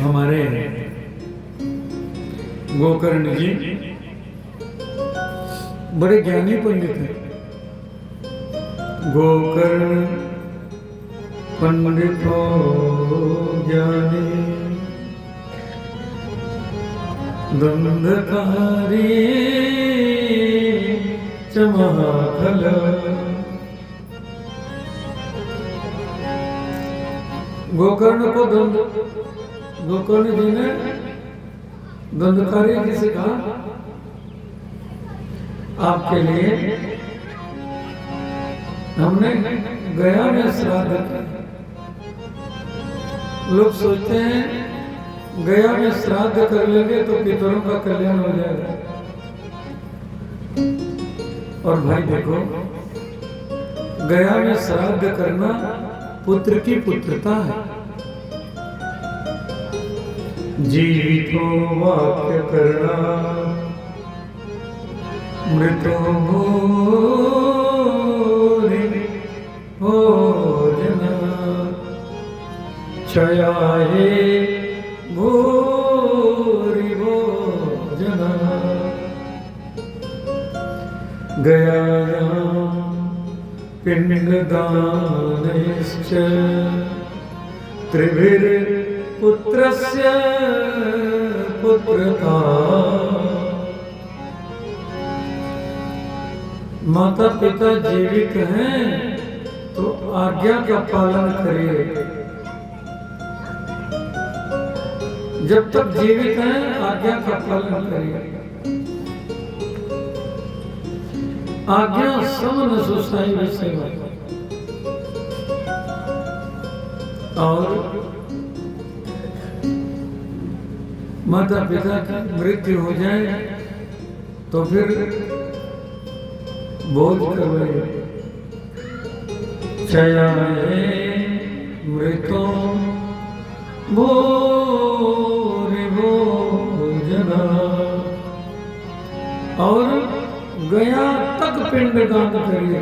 हमारे गोकर्ण जी बड़े ज्ञानी पंडित हैं। गोकर्ण पंडित हो ज्ञानी, दंधकारी चमहाखल। गोकर्ण को गोकर्ण जी ने दंधकारी जी से कहा, आपके लिए हमने गया में श्राद्ध किया। लोग सोचते हैं गया में श्राद्ध कर लेंगे तो पितरों का कल्याण हो जाएगा। और भाई देखो, गया में श्राद्ध करना पुत्र की पुत्रता है। जीवितो वाक्य करना, मृतो भूरि भोजना, क्षयाये भूरि भोजना। गयायां पिण्डदानैश्च त्रिभिर्पुत्रस्य पुत्रता। माता पिता जीवित हैं तो आज्ञा का पालन करिए। जब तक जीवित हैं आज्ञा का पालन करिए। आज्ञा समन सुसाई विसेवा। और माता पिता की मृत्यु हो जाए तो फिर बोध करवाइए। क्षयाये मृतो भूरि भोजना। और गया तक पिंडदान करिए।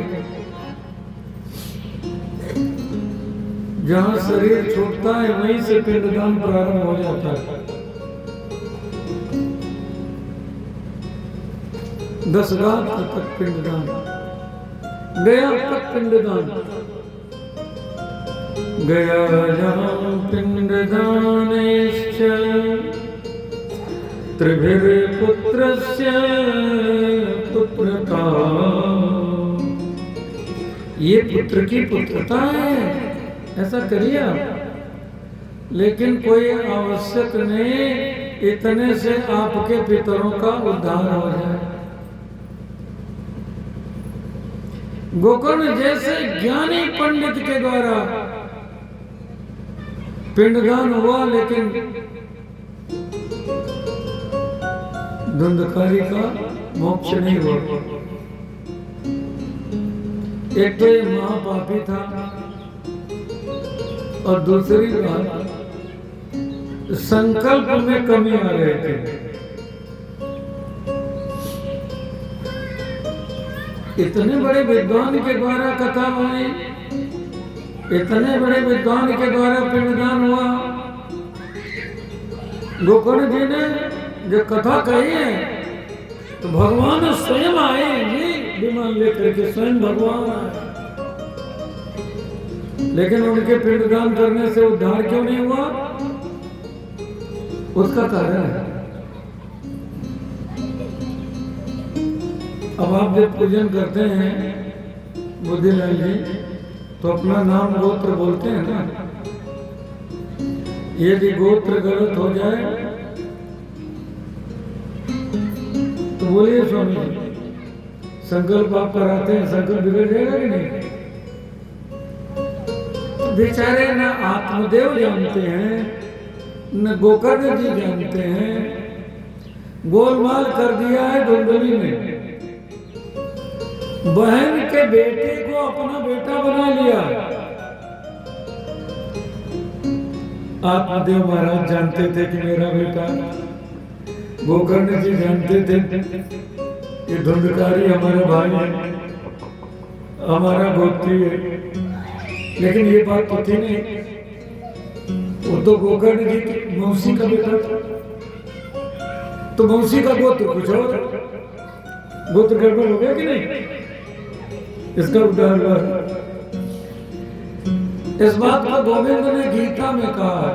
जहां शरीर छूटता है वहीं से पिंडदान प्रारंभ हो जाता है। 10 रात तक पिंडदान, गया तक पिंडदान। गया जहां पिंडदानेश्च त्रिभिर्पुत्रस्य पुत्रता। ये पुत्र की पुत्रता है, ऐसा करिए आप। लेकिन कोई आवश्यक नहीं इतने से आपके पितरों का उद्धार हो जाए। गोकर्ण जैसे ज्ञानी पंडित के द्वारा पिंडदान हुआ, लेकिन धुंधकारी का मोक्ष नहीं हुआ। एक तो ये महापापी था और दूसरी बात संकल्प में कमी आ रही थी। इतने बड़े विद्वान के द्वारा कथा हुई, इतने बड़े विद्वान के द्वारा पिंडदान हुआ। गोकर्ण जी ने जो कथा कही है तो भगवान स्वयं आएंगे विमान लेकर के, स्वयं भगवान आए। लेकिन उनके पिंडदान करने से उद्धार क्यों नहीं हुआ? उसका कारण है, अब आप जब पूजन करते हैं बुद्धिलाल जी तो अपना नाम गोत्र बोलते हैं ना। यदि गोत्र गलत हो जाए तो बोलिए स्वामी जी, संकल्प आप कराते हैं, संकल्प बिगड़ जाएगा कि नहीं? बेचारे न आत्मदेव जानते हैं न गोकर्ण जी जानते हैं। गोलमाल कर दिया है धुंधली में। बहन के बेटे को अपना बेटा बना लिया। आत्मदेव महाराज जानते थे कि मेरा बेटा, गोकर्ण जी जानते थे ये धुंधकारी हमारा भाई है, हमारा गोत्री है। लेकिन ये बात तो थी नहीं। वो तो गोकर्ण जी मौसी का बेटा था, तो मौसी का गोत्र कुछ और, गोत्र गड़बड़ हो गया कि नहीं? इसका उद्धार हुआ। इस बात को गोविंद ने गीता में कहा।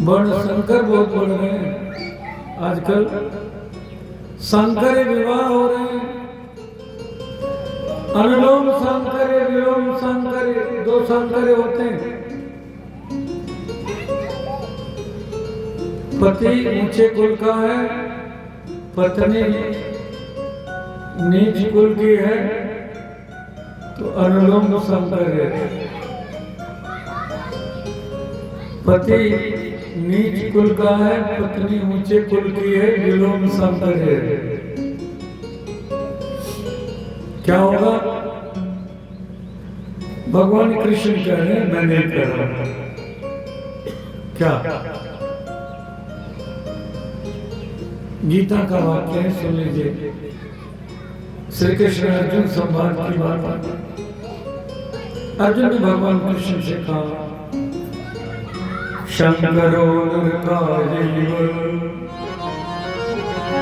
वर्ण संकर बहुत बढ़ रहे हैं आजकल, संकर विवाह हो रहे हैं, अनुलोम संकर विलोम संकर, 2 संकर होते हैं। पति ऊंचे कुल का है, पत्नी नीच कुल की है, तो अनुलोम संकर है। पति नीच कुल का है, पत्नी ऊंचे कुल की है, विलोम संकर है। क्या होगा? भगवान कृष्ण कह रहे हैं, मैं नहीं कह रहा हूं। क्या? गीता का वाक्य है, सुन लीजिए। श्री कृष्ण अर्जुन संवाद की बात। अर्जुन ने भगवान कृष्ण से कहा, शंकरो नरकायैव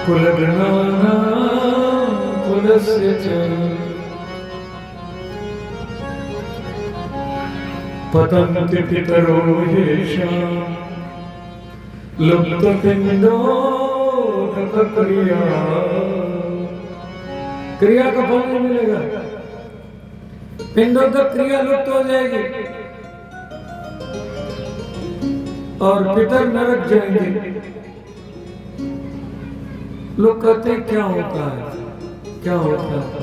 कुलघ्नानां कुलस्य च पतन्ति पितरो येषां लुप्तपिण्डो क्रिया। क्रिया का फल नहीं मिलेगा, पिंडोदक क्रिया लुप्त हो जाएगी और पितर नरक जाएंगे। लोग कहते हैं क्या होता है, क्या होता है?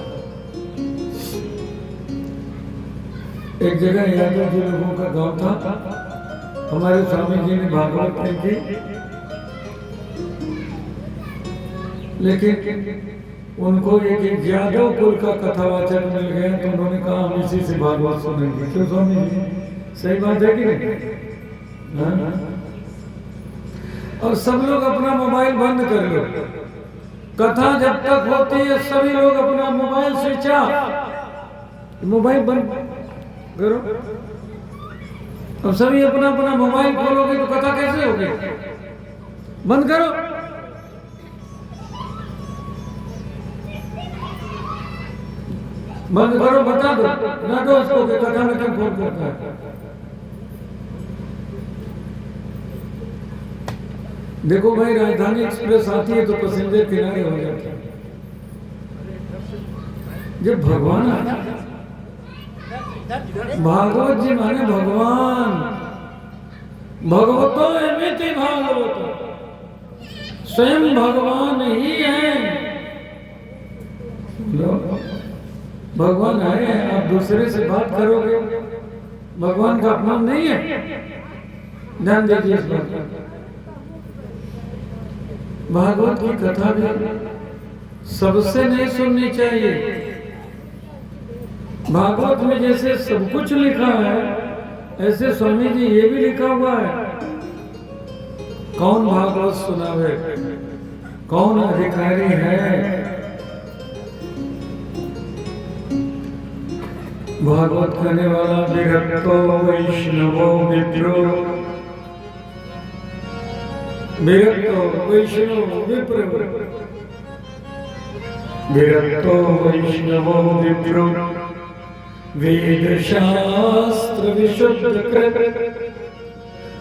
एक जगह यादव जी लोगों का गांव था, हमारे स्वामी जी ने भागवत में की, लेकिन उनको एक यादव कुल का कथावाचक मिल गया, तो उन्होंने कहा हम इसी से भागवत सुनेंगे। क्यों स्वामी जी, सही बात है कि नहीं? और सब लोग अपना मोबाइल बंद कर लो, कथा जब तक होती है सभी लोग अपना मोबाइल स्विच ऑफ, मोबाइल बंद करो। अब सभी अपना अपना मोबाइल खोलोगे तो कथा कैसे होगी? बंद करो। बंद करो, बता दो ना, दो उसको कि कथा में क्यों फोन करता है। देखो भाई, राजधानी एक्सप्रेस आती है तो पैसेंजर किनारे हो जाते हैं। जब भगवान आता है, भागवत जी माने भगवान, भगवतो एमिति भागवतो, स्वयं भगवान ही है। भगवान आए हैं, आप दूसरे से बात करोगे, भगवान का अपमान नहीं है। ध्यान दीजिए इस बात पर। भागवत की कथा भी सबसे नहीं सुननी चाहिए। भागवत में जैसे सब कुछ लिखा है, ऐसे स्वामी जी ये भी लिखा हुआ है, कौन भागवत सुनावे, कौन अधिकारी है। भागवत करने वाला विरक्तो वैष्णवो विप्रो, विरक्तो वैष्णव विप्र, विरक्तो वैष्णवो विप्रो, वेद शास्त्र विशुद्ध कृत,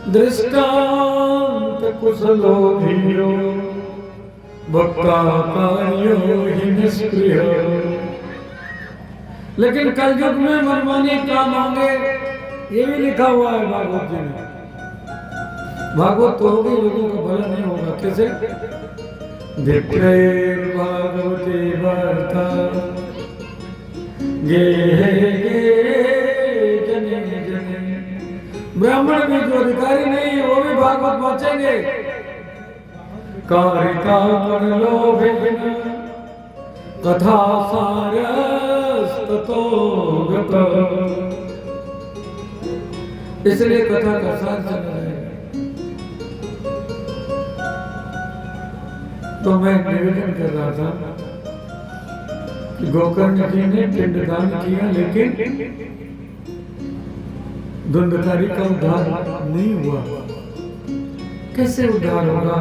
दृष्टांत कुशलो धीरो, भक्ता कार्यो हि निष्क्रिय। लेकिन कलयुग में मनमानी काम मांगे, ये भी लिखा हुआ है भागवत जी में। भागवत तो होगी, लोगों का भला नहीं होगा। कैसे? विप्रेर भागवते वार्ता गे जने जने। ब्राह्मण भी जो अधिकारी नहीं है वो भी भागवत पहुंचेंगे। कारिका कर लो भिन्न कथा सारस्ततो गत। इसलिए कथा का सार चल रहा है। तो मैं निवेदन कर रहा था कि गोकर्ण जी ने पिंडदान किया, लेकिन धुंधकारी का उद्धार नहीं हुआ। कैसे उद्धार होगा?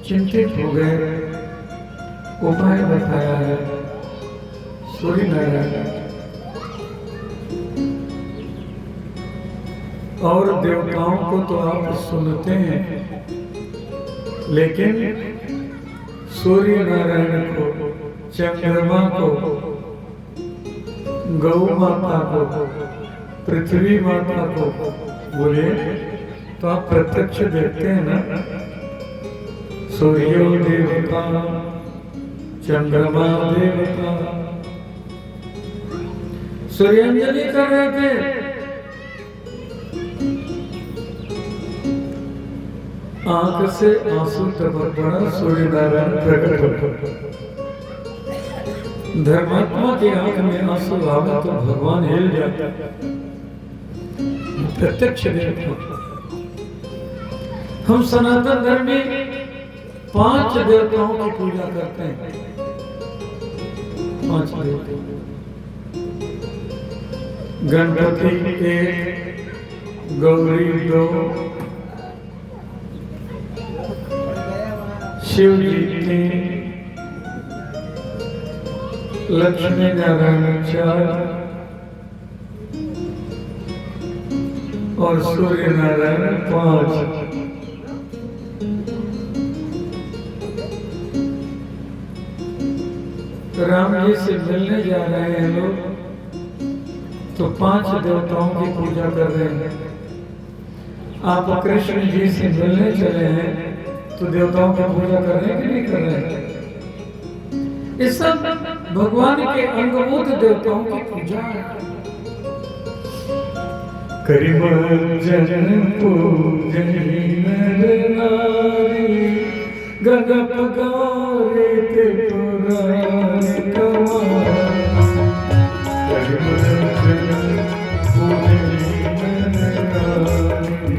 चिंतित हो गए, उपाय बताया है सूर्य नारायण और देवताओं को तो आप सुनते हैं, लेकिन सूर्य नारायण को, चंद्रमा को, गौ माता को, पृथ्वी माता को बोले तो आप प्रत्यक्ष देखते हैं ना। सूर्यो देवता, चंद्रमा देवता। सूर्यांजलि कर रहे थे, आंख से आंसू टपक पड़ा, सूर्य नारायण प्रकट हो। धर्मात्मा की आंख में आंसू आवे तो भगवान हिल जाता, प्रत्यक्ष देखो। हम सनातन धर्म में 5 देवताओं की पूजा करते हैं। 5 देवता, गणपति 1, गौरी 2, शिव जी 3, लक्ष्मी नारायण 4 और सूर्य नारायण 5। राम जी से मिलने जा रहे हैं लोग, तो 5 देवताओं की पूजा कर रहे हैं। आप कृष्ण जी से मिलने चले हैं तो देवताओं की पूजा कर रहे हैं कि नहीं कर रहे हैं? इस सब भगवान के अंगभूत देवताओं की पूजा है। करिमंजन पूजनी नर नारी, गगप गौरे ते पुराण कमाल। करिमंजन पूजनी नर नारी,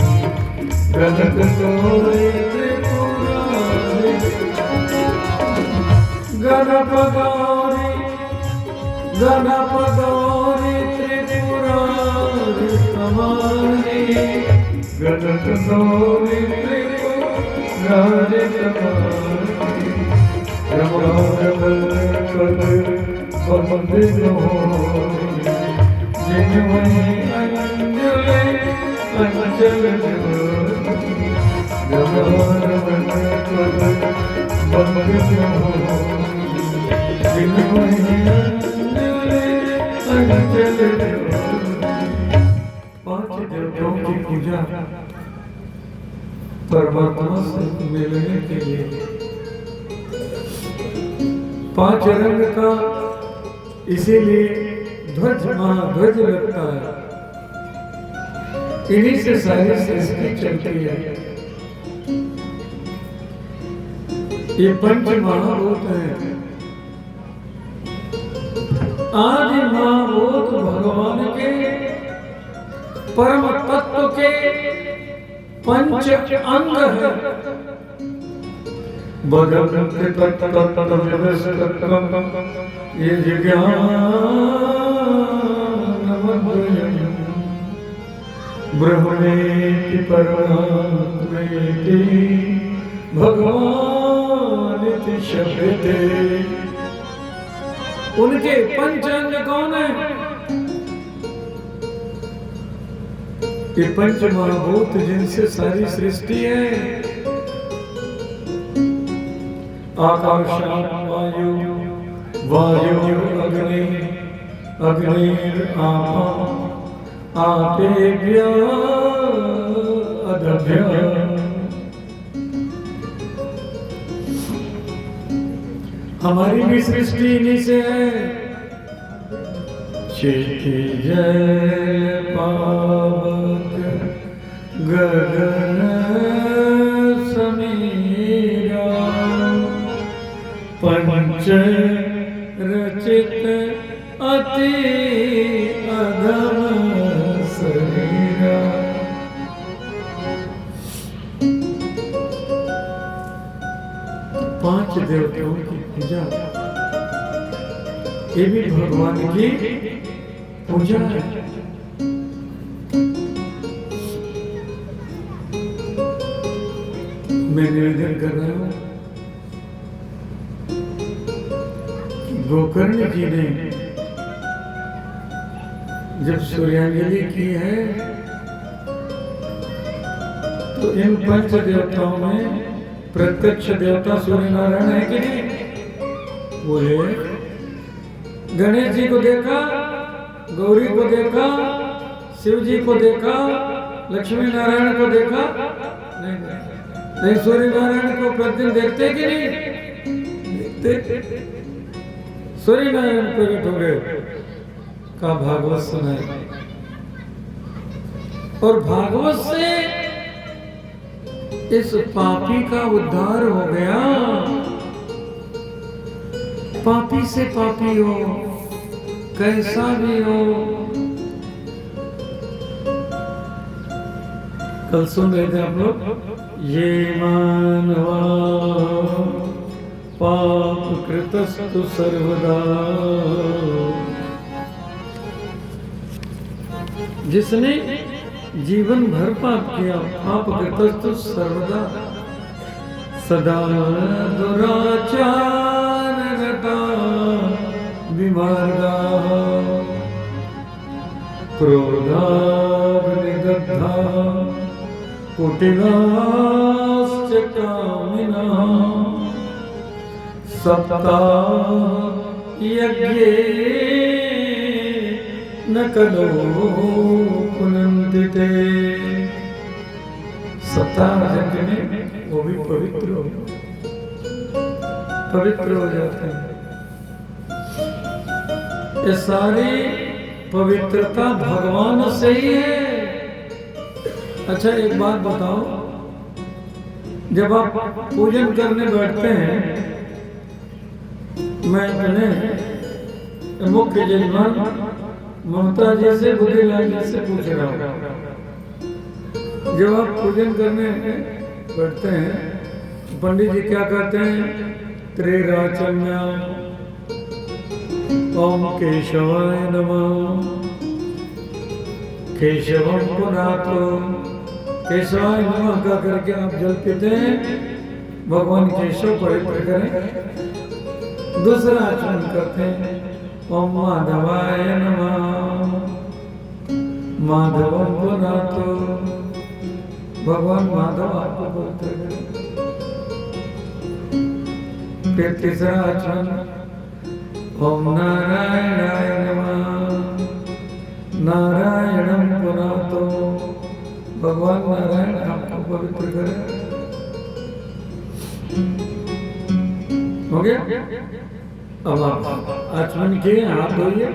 गगप गौरे ते पुराण। गणप गौरी, गणप गौरी त्रिपुरारी कमाली। गणप गौरी त्रिपुरारी कमाली। रमारमण पद बंदित होई, जिनमणि अंजलि अंचल जोई। रमारमण पद बंदित होई, जिनमणि अंजलि अंचल जोई। 5 देवताओं की पूजा परमात्मा से मिलने के लिए। 5 रंग का इसीलिए ध्वज महाध्वज लगता है। इन्हीं से सारी सृष्टि चलती है। ये 5 महाभूत हैं। आदि महाभूत भगवान के परम तत्व के 5 अंग है। ये ज्ञानमद्वयम् ब्रह्मणेति परमात्मेति भगवानिति शब्दते। उनके 5 अंग कौन है? ये 5 महाभूत जिनसे सारी सृष्टि है। आकाशात् वायु, वायु अग्नि, अग्निरापः, आपेभ्यः अदभ्यः। हमारी भी सृष्टि इन्हीं से है। क्षितिजल पावक गगन समीरा, 5 रचित अति अधम शरीरा। पांच देवताओं की पूजा, ये भी भगवान की पूजा है। मैं निवेदन कर रहा हूं कि गोकर्ण जी ने जब सूर्यांजलि की है तो इन पंच देवताओं में प्रत्यक्ष देवता सूर्य नारायण है कि नहीं? वो है। गणेश जी को देखा, गौरी को देखा, शिव जी को देखा, लक्ष्मी नारायण को देखा नहीं, सूर्य नारायण को प्रतिदिन देखते कि नहीं देखते? सूर्य नारायण प्रकट हो गए का भागवत सुनाए और भागवत से इस पापी का उद्धार हो गया। पापी से पापी हो, कैसा भी हो। कल सुन रहे थे आप लोग, ये मानवा पाप कृतस्तु सर्वदा, जिसने जीवन भर पाप किया, पाप कृतस्तु सर्वदा, सदा दुराचार रता विमार्गा, क्रोधाग्निदग्धा कुटिलाश्च कामिनः, सप्ता यज्ञे न कलो पुनन्ति ते। सप्ताह यज्ञ में वो भी पवित्र हो जाते हैं। ये सारी पवित्रता भगवान से ही है। अच्छा एक बात बताओ, जब आप पूजन करने बैठते हैं, मैं अपने मुख्य यजमान ममता जी से, बुद्धिलाल जी से पूछ रहा हूँ, जब आप पूजन करने बैठते हैं पंडित जी क्या कहते हैं? त्रिराचम्या ओम केशवाय नमः, केशवम पुनातो, केशवाय नमः का करके आप जल पीते हैं, भगवान केशव पवित्र करें। दूसरा आचरण करते हैं ओम माधवाय नमः, माधवम पुनातो, भगवान माधव आपको पवित्र करें। फिर तीसरा आचरण ओम नारायणाय नमः, नारायणम पुनातो, भगवान नारायण आपको पवित्र करें। हो गया? अब आप आचमन किए, हाथ धोइए,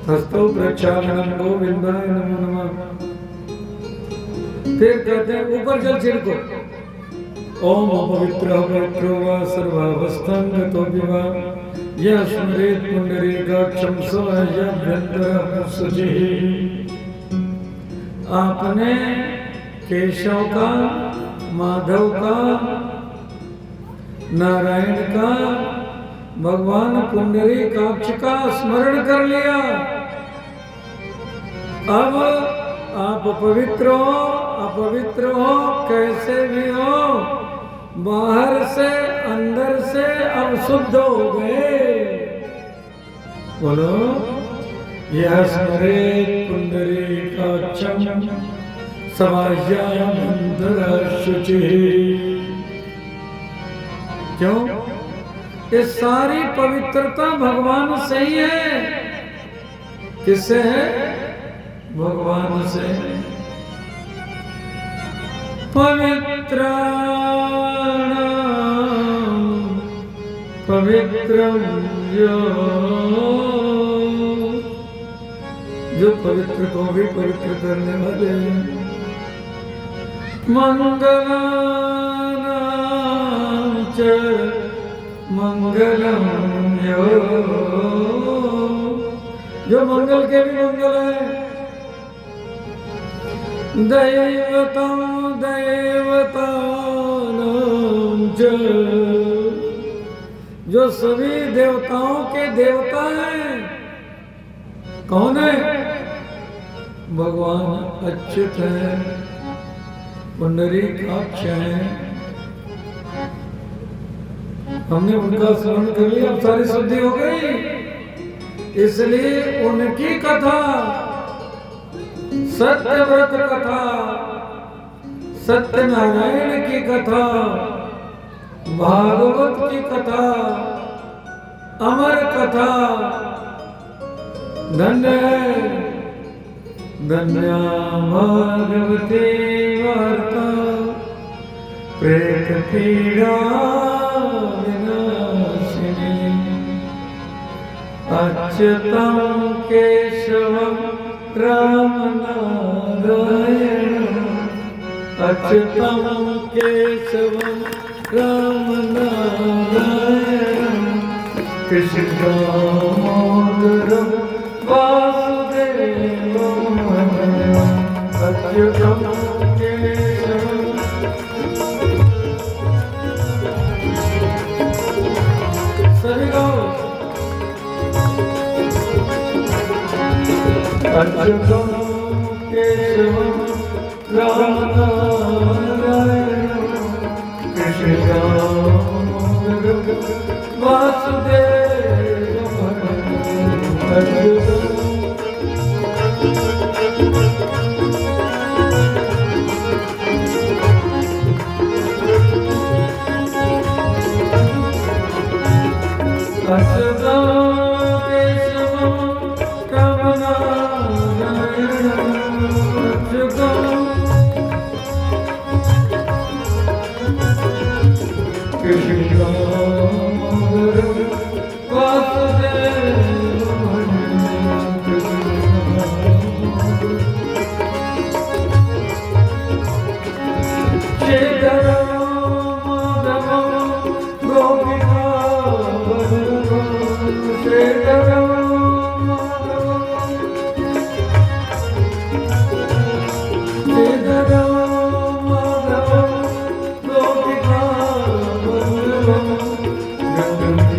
हस्तो प्रक्षालनम गोविंदाय नमो नमः। फिर कहते हैं ऊपर जल छिड़को, ओम पवित्र पवित्रो वा सर्वावस्थां गतो विवा, यः स्मरेत् पुंडरीकाक्षं स्वयभ्यन्तरं शुचिः। आपने केशव का, माधव का, नारायण का, भगवान पुंडरीकाक्ष का स्मरण कर लिया। अब आप पवित्र हो, अपवित्र हो, कैसे भी हो, बाहर से अंदर से अब शुद्ध हो गए। बोलो यः स्मरेत् पुंडरीकाक्षं समाज्यामन्तरः शुचिः। क्यों? ये सारी पवित्रता भगवान से ही है। किससे है? भगवान से। पवित्राणां पवित्रं यो, जो पवित्र को भी पवित्र करने वाले। मंगलानां च मंगलम यो, जो मंगल के भी मंगल है। दैवतं दैवतानां च, जो सभी देवताओं के देवता हैं। कौन है? भगवान अच्युत है। पुंडरीकाक्ष हैं, हमने उनका स्मरण कर लिया, अब सारी शुद्धि हो गई। इसलिए उनकी कथा, सत्यव्रत कथा, सत्यनारायण की कथा, भागवत की कथा, अमर कथा धन्य है। धन्या भागवती वार्ता प्रेत पीड़ा विनाशिनी, अच्युतं केशवं राम नारायण, अच्युतं केशवं राम नारायण, कृष्ण दामोदरं वासुदेवं, अच्युतं केशवं। सभी गाओ। अच्युतं केशवं राम नारायण, कृष्ण दामोदरं वासुदेवं, अच्युतं। अच्युतं केशवं राम नारायण, अच्युतं कृष्ण दामोदरं वासुदेवं, श्रीधरं माधवं गोपिका वल्लभं, श्रीधरं माधवं, श्रीधरं माधवं गोपिका वल्लभं, जगन्नाथं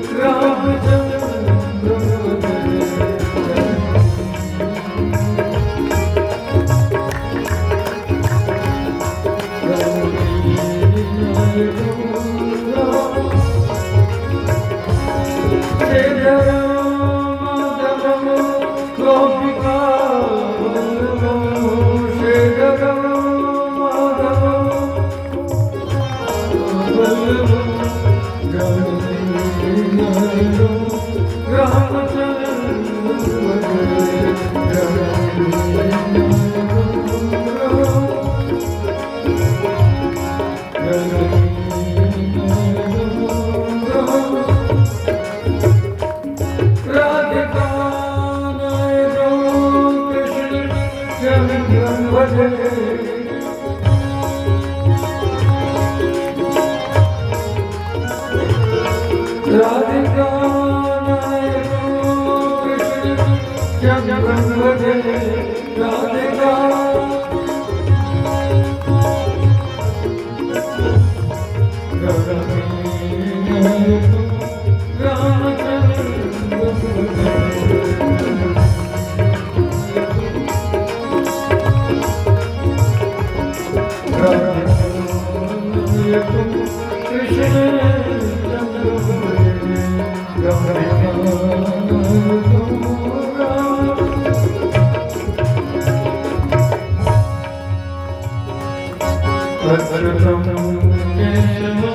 रामचन्द्रं भजे। राधिका कृष्ण भजे, राधिका अच्युतं केशवं